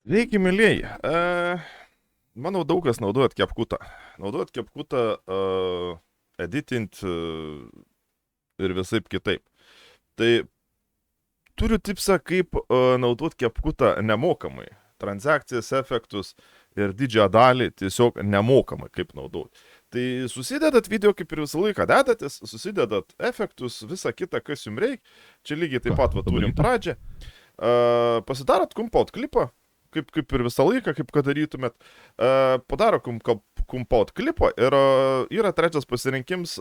Sveiki, mėlyjeji. Manau, daug kas naudojat CapCut'ą. Naudojat CapCut'ą editint ir visaip kitaip. Tai turiu tipsą, kaip naudot CapCut'ą nemokamai. Transakcijas, efektus ir didžiąją dalį tiesiog nemokamai kaip naudot. Tai susidedat video kaip ir visą laiką dedatės, susidedat efektus, visą kitą, kas jums reikia. Čia lygiai taip pat turim pradžią. Pasidarot kompot klipą, kaip ir visą laiką, kaip kad darytumėt. Padaro kompot klipą ir yra trečias pasirinkims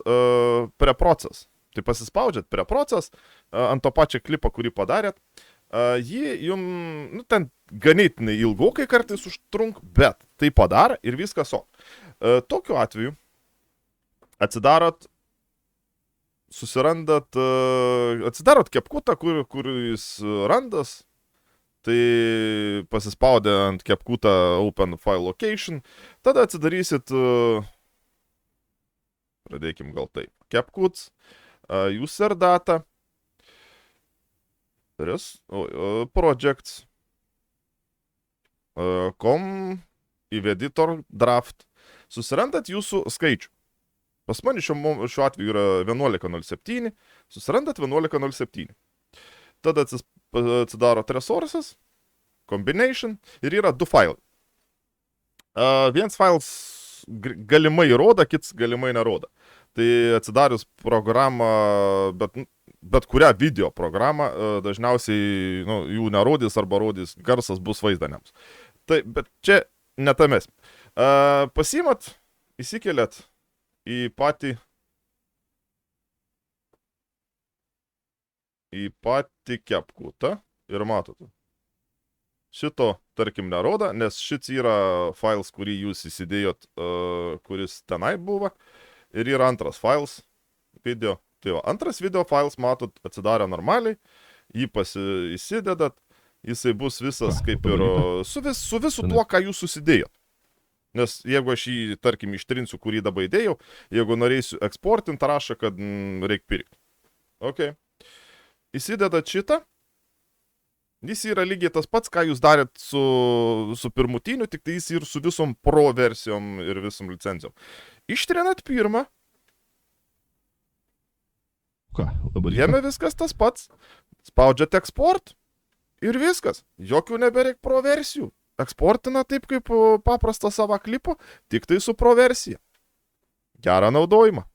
preprocess. Tai pasispaudžiat preprocess ant to pačio klipo, kurį padarėt. Jį jums, ten ganėtinai ilgokai kartais užtrunk, bet tai padaro ir viskas o. Tokiu atveju atsidarot CapCut'ą, kur jis randas, tai pasispaudę ant CapCut'ą Open File Location, tada atsidarysit, pradėkim gal taip, CapCut's, User Data, Projects, Com, Editor, Draft, susirandat jūsų skaičių. Pas mani šiuo atveju yra 11.07, susirandat 11.07. Tada atsidarot Resources, Combination ir yra du failai. Vienas failas galimai rodo, kits galimai nerodo. Tai atsidarius programą, bet kurią video programą, dažniausiai jų nerodys arba rodys garsas bus vaizdaniams. Tai, bet čia netamės. Pasiimat, įsikeliat į patį CapCut'ą ir matote. Šito, tarkim, nerodo, nes šits yra failas, kurį jūs įsidėjot, kuris tenai buvo. Ir yra antras failas video. Tai va, antras video failas, matot, atsidarė normaliai, jį įsidedat, jisai bus visas kaip ir su visu tuo, ką jūs susidėjot. Nes jeigu aš jį, tarkim, ištrinsiu, kurį dabar įdėjau, jeigu norėsiu eksportinti, rašo, kad reikia pirkti. Ok. Įsidedat šitą. Jis yra lygiai tas pats, ką jūs darėt su pirmutiniu, tik tai jis ir su visom pro versijom ir visom licencijom. Ištrinat pirmą. Jame viskas tas pats. Spaudžiat export ir viskas. Jokių nebereik pro versijų. Eksportina taip kaip paprastą savo klipą, tik tai su pro versija. Gerą naudojimą.